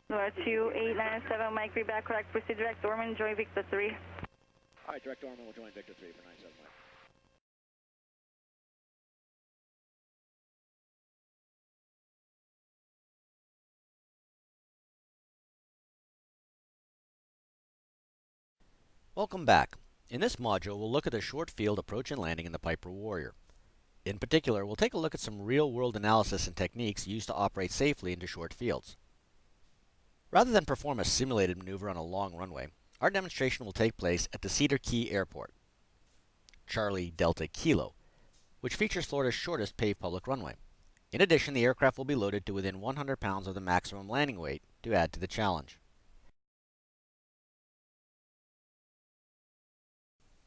Laura 2897, Mike, read back, correct, proceed direct Orman, join Victor 3. All right, direct Orman will join Victor 3 for 97 Mike. Welcome back. In this module, we'll look at the short field approach and landing in the Piper Warrior. In particular, we'll take a look at some real-world analysis and techniques used to operate safely into short fields. Rather than perform a simulated maneuver on a long runway, our demonstration will take place at the Cedar Key Airport, Charlie Delta Kilo, which features Florida's shortest paved public runway. In addition, the aircraft will be loaded to within 100 pounds of the maximum landing weight to add to the challenge.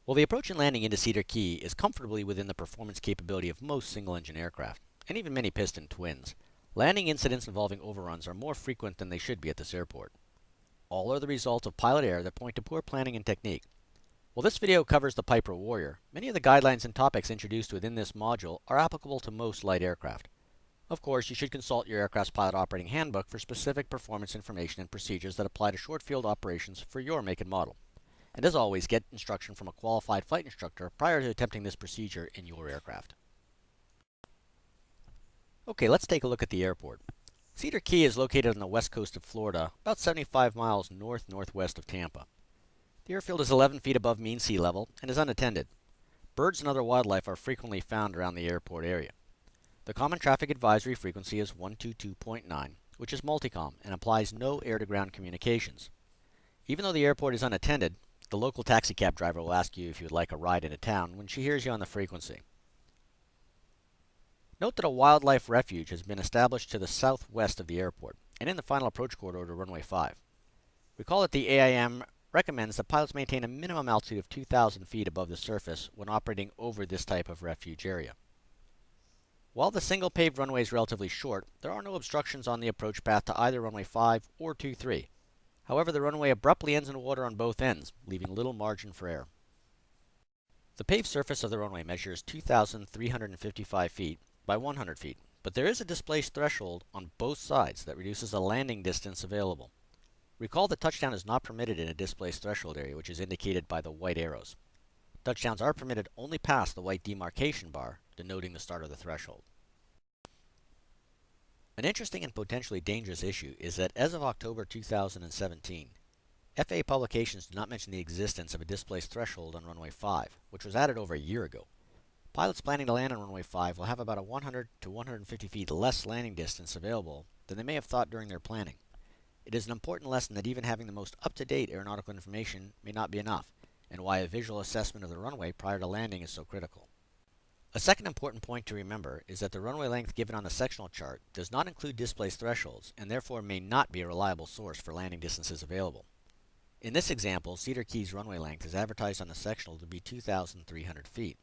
While the approach and landing into Cedar Key is comfortably within the performance capability of most single-engine aircraft, and even many piston twins, landing incidents involving overruns are more frequent than they should be at this airport. All are the result of pilot error that point to poor planning and technique. While this video covers the Piper Warrior, many of the guidelines and topics introduced within this module are applicable to most light aircraft. Of course, you should consult your aircraft's pilot operating handbook for specific performance information and procedures that apply to short field operations for your make and model. And as always, get instruction from a qualified flight instructor prior to attempting this procedure in your aircraft. Okay, let's take a look at the airport. Cedar Key is located on the west coast of Florida, about 75 miles north-northwest of Tampa. The airfield is 11 feet above mean sea level and is unattended. Birds and other wildlife are frequently found around the airport area. The common traffic advisory frequency is 122.9, which is multicom and applies no air-to-ground communications. Even though the airport is unattended, the local taxicab driver will ask you if you would like a ride into town when she hears you on the frequency. Note that a wildlife refuge has been established to the southwest of the airport and in the final approach corridor to runway 5. Recall that the AIM recommends that pilots maintain a minimum altitude of 2,000 feet above the surface when operating over this type of refuge area. While the single paved runway is relatively short, there are no obstructions on the approach path to either runway 5 or 23. However, the runway abruptly ends in water on both ends, leaving little margin for error. The paved surface of the runway measures 2,355 feet by 100 feet, but there is a displaced threshold on both sides that reduces the landing distance available. Recall that touchdown is not permitted in a displaced threshold area, which is indicated by the white arrows. Touchdowns are permitted only past the white demarcation bar, denoting the start of the threshold. An interesting and potentially dangerous issue is that as of October 2017, FAA publications do not mention the existence of a displaced threshold on runway 5, which was added over a year ago. Pilots planning to land on runway 5 will have about a 100 to 150 feet less landing distance available than they may have thought during their planning. It is an important lesson that even having the most up-to-date aeronautical information may not be enough, and why a visual assessment of the runway prior to landing is so critical. A second important point to remember is that the runway length given on the sectional chart does not include displaced thresholds and therefore may not be a reliable source for landing distances available. In this example, Cedar Key's runway length is advertised on the sectional to be 2,300 feet.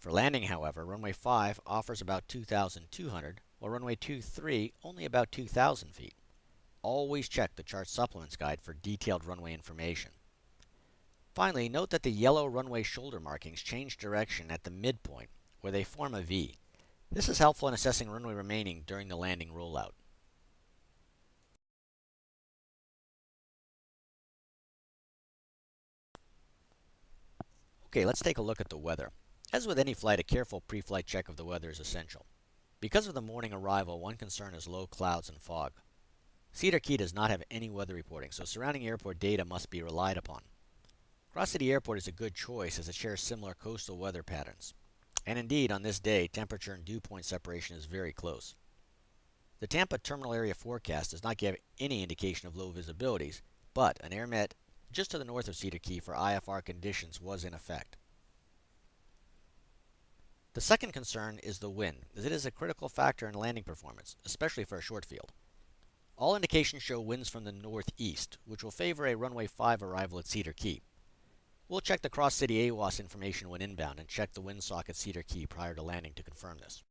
For landing, however, runway 5 offers about 2,200, while runway 23 only about 2,000 feet. Always check the chart supplements guide for detailed runway information. Finally, note that the yellow runway shoulder markings change direction at the midpoint, where they form a V. This is helpful in assessing runway remaining during the landing rollout. Okay, let's take a look at the weather. As with any flight, a careful pre-flight check of the weather is essential. Because of the morning arrival, one concern is low clouds and fog. Cedar Key does not have any weather reporting, so surrounding airport data must be relied upon. Cross City Airport is a good choice as it shares similar coastal weather patterns. And indeed, on this day, temperature and dew point separation is very close. The Tampa terminal area forecast does not give any indication of low visibilities, but an airmet just to the north of Cedar Key for IFR conditions was in effect. The second concern is the wind, as it is a critical factor in landing performance, especially for a short field. All indications show winds from the northeast, which will favor a runway 5 arrival at Cedar Key. We'll check the cross-city AWOS information when inbound and check the windsock at Cedar Key prior to landing to confirm this.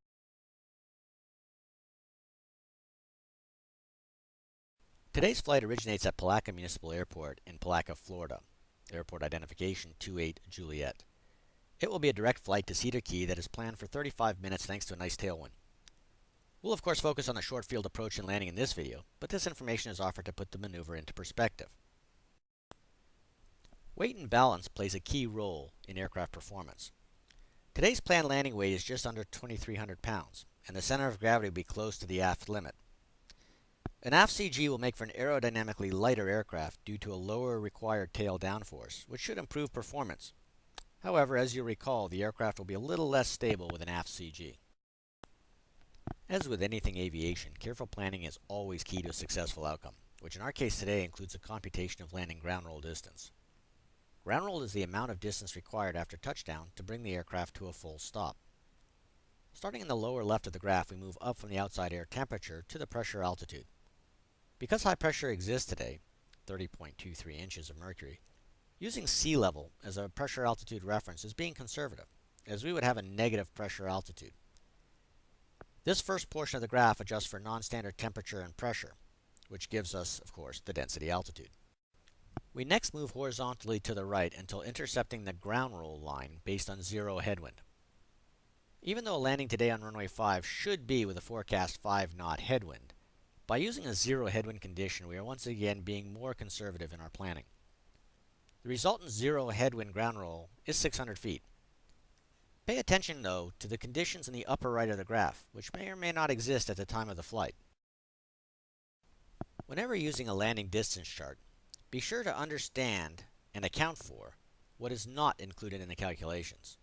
Today's flight originates at Palaca Municipal Airport in Palaca, Florida. Airport identification 28 Juliet. It will be a direct flight to Cedar Key that is planned for 35 minutes thanks to a nice tailwind. We'll of course focus on the short field approach and landing in this video, but this information is offered to put the maneuver into perspective. Weight and balance plays a key role in aircraft performance. Today's planned landing weight is just under 2,300 pounds, and the center of gravity will be close to the aft limit. An aft CG will make for an aerodynamically lighter aircraft due to a lower required tail downforce, which should improve performance. However, as you recall, the aircraft will be a little less stable with an aft CG. As with anything aviation, careful planning is always key to a successful outcome, which in our case today includes a computation of landing ground roll distance. Ground roll is the amount of distance required after touchdown to bring the aircraft to a full stop. Starting in the lower left of the graph, we move up from the outside air temperature to the pressure altitude. Because high pressure exists today, 30.23 inches of mercury, using sea level as a pressure altitude reference is being conservative, as we would have a negative pressure altitude. This first portion of the graph adjusts for non-standard temperature and pressure, which gives us, of course, the density altitude. We next move horizontally to the right until intercepting the ground roll line based on 0 headwind. Even though a landing today on runway 5 should be with a forecast 5-knot headwind, by using a 0 headwind condition, we are once again being more conservative in our planning. The resultant 0 headwind ground roll is 600 feet. Pay attention, though, to the conditions in the upper right of the graph, which may or may not exist at the time of the flight. Whenever using a landing distance chart, be sure to understand and account for what is not included in the calculations.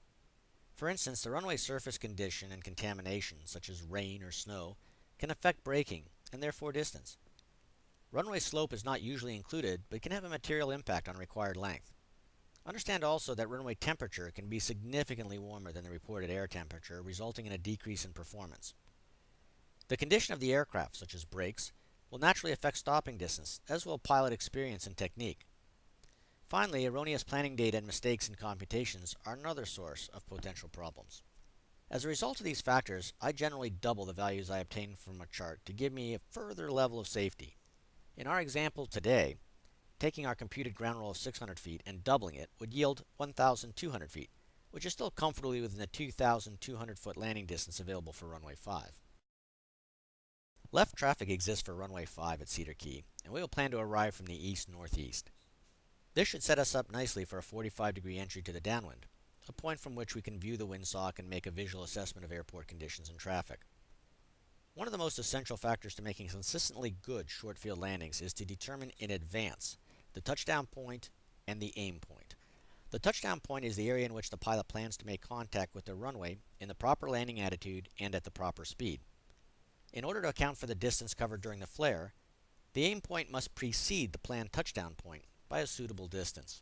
For instance, the runway surface condition and contamination, such as rain or snow, can affect braking and therefore distance. Runway slope is not usually included, but can have a material impact on required length. Understand also that runway temperature can be significantly warmer than the reported air temperature, resulting in a decrease in performance. The condition of the aircraft, such as brakes, will naturally affect stopping distance, as will pilot experience and technique. Finally, erroneous planning data and mistakes in computations are another source of potential problems. As a result of these factors, I generally double the values I obtain from a chart to give me a further level of safety. In our example today, taking our computed ground roll of 600 feet and doubling it would yield 1,200 feet, which is still comfortably within the 2,200 foot landing distance available for runway 5. Left traffic exists for runway 5 at Cedar Key, and we will plan to arrive from the east-northeast. This should set us up nicely for a 45-degree entry to the downwind, a point from which we can view the windsock and make a visual assessment of airport conditions and traffic. One of the most essential factors to making consistently good short-field landings is to determine in advance the touchdown point and the aim point. The touchdown point is the area in which the pilot plans to make contact with the runway in the proper landing attitude and at the proper speed. In order to account for the distance covered during the flare, the aim point must precede the planned touchdown point by a suitable distance.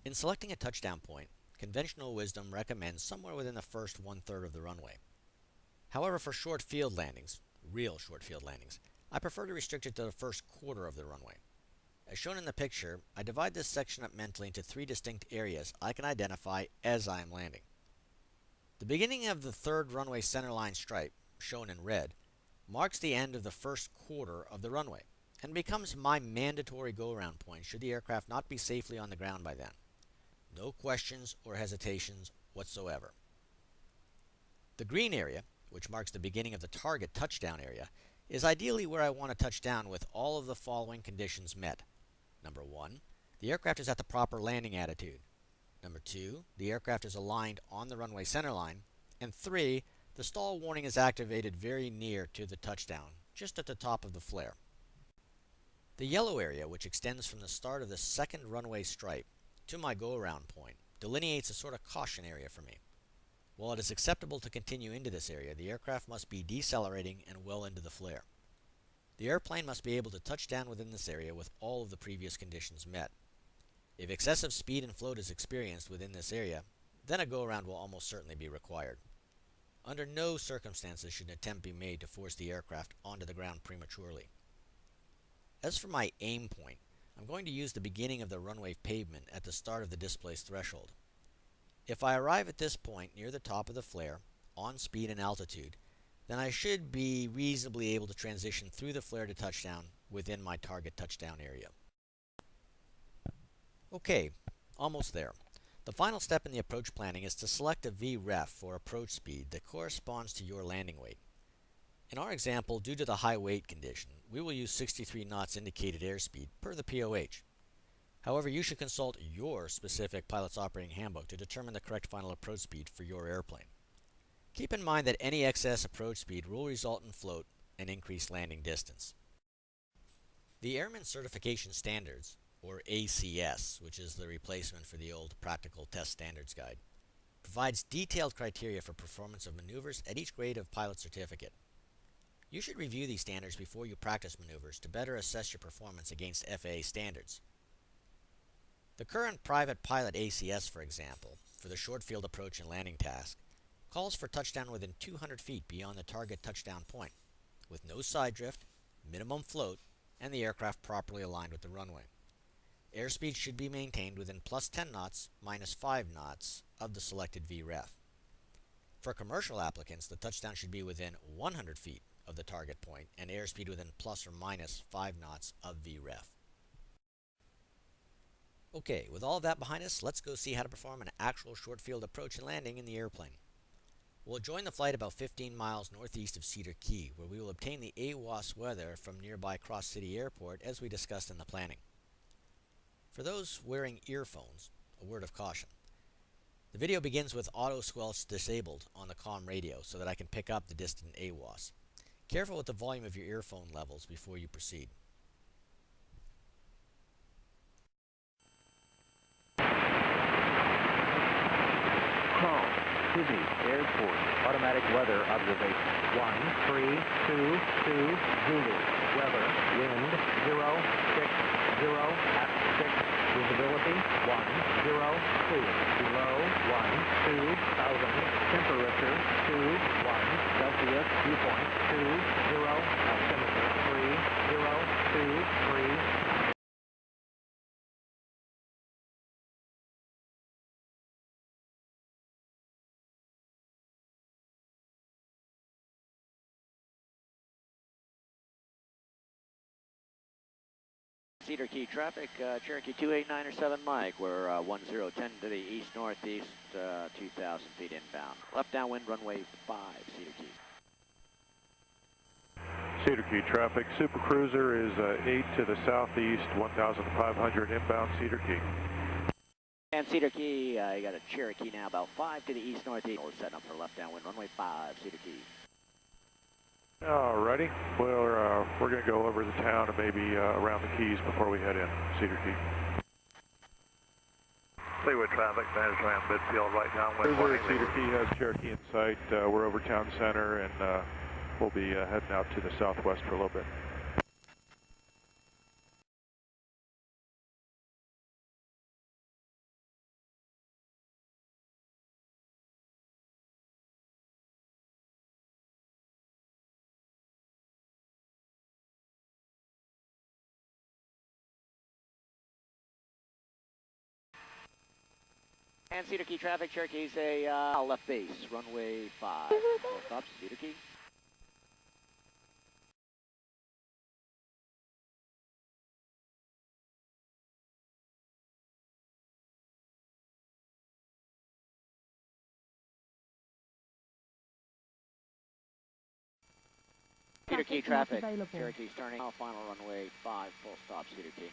In selecting a touchdown point, conventional wisdom recommends somewhere within the first one-third of the runway. However, for short field landings, real short field landings, I prefer to restrict it to the first quarter of the runway. As shown in the picture, I divide this section up mentally into 3 distinct areas I can identify as I am landing. The beginning of the third runway centerline stripe, shown in red, marks the end of the first quarter of the runway and becomes my mandatory go-around point should the aircraft not be safely on the ground by then. No questions or hesitations whatsoever. The green area, which marks the beginning of the target touchdown area, is ideally where I want to touch down with all of the following conditions met. Number 1, the aircraft is at the proper landing attitude. Number 2, the aircraft is aligned on the runway centerline. And 3, the stall warning is activated very near to the touchdown, just at the top of the flare. The yellow area, which extends from the start of the second runway stripe to my go-around point, delineates a sort of caution area for me. While it is acceptable to continue into this area, the aircraft must be decelerating and well into the flare. The airplane must be able to touch down within this area with all of the previous conditions met. If excessive speed and float is experienced within this area, then a go-around will almost certainly be required. Under no circumstances should an attempt be made to force the aircraft onto the ground prematurely. As for my aim point, I'm going to use the beginning of the runway pavement at the start of the displaced threshold. If I arrive at this point near the top of the flare, on speed and altitude, then I should be reasonably able to transition through the flare to touchdown within my target touchdown area. Okay, almost there. The final step in the approach planning is to select a VREF for approach speed that corresponds to your landing weight. In our example, due to the high weight condition, we will use 63 knots indicated airspeed per the POH. However, you should consult your specific pilot's operating handbook to determine the correct final approach speed for your airplane. Keep in mind that any excess approach speed will result in float and increased landing distance. The Airman Certification Standards, or ACS, which is the replacement for the old Practical Test Standards Guide, provides detailed criteria for performance of maneuvers at each grade of pilot certificate. You should review these standards before you practice maneuvers to better assess your performance against FAA standards. The current private pilot ACS, for example, for the short field approach and landing task, calls for touchdown within 200 feet beyond the target touchdown point, with no side drift, minimum float, and the aircraft properly aligned with the runway. Airspeed should be maintained within plus 10 knots, minus 5 knots of the selected VREF. For commercial applicants, the touchdown should be within 100 feet of the target point and airspeed within plus or minus 5 knots of VREF. Okay, with all of that behind us, let's go see how to perform an actual short field approach and landing in the airplane. We'll join the flight about 15 miles northeast of Cedar Key, where we will obtain the AWOS weather from nearby Cross City Airport as we discussed in the planning. For those wearing earphones, a word of caution. The video begins with auto squelch disabled on the comm radio so that I can pick up the distant AWOS. Careful with the volume of your earphone levels before you proceed. Call City Airport. Automatic weather observation. 1322 Zulu. Weather. Wind 060 at 6. Visibility 102. Below 12,000. Temperature 21 Celsius. Viewpoint 20. Altimeter 3023. Cedar Key traffic, Cherokee 2897 Mike. We're 1010 to the east-northeast, 2,000 feet inbound. Left downwind, runway 5, Cedar Key. Cedar Key traffic, Super Cruiser is 8 to the southeast, 1,500 inbound Cedar Key. And Cedar Key, you got a Cherokee now about 5 to the east-northeast. We're setting up for left downwind, runway 5, Cedar Key. Alrighty, well, we're going to go over the town and maybe around the Keys before we head in, Cedar Key. Seaway traffic, managed around midfield right now. Cruiser Cedar Key has Cherokee in sight. We're over town center and we'll be heading out to the southwest for a little bit. And Cedar Key traffic, Cherokee's a left base, runway 5. Full stop, Cedar Key. Cedar Key traffic, Cherokee's turning off final runway 5, full stop, Cedar Key.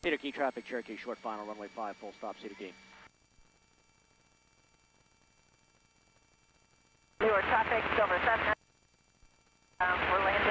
Cedar Key traffic, Cherokee, short final, runway 5, full stop, Cedar Key. Newer traffic, Silver 7. We're landing.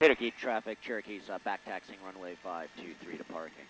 Cedar Key traffic, Cherokee's back taxiing runway 523 to parking.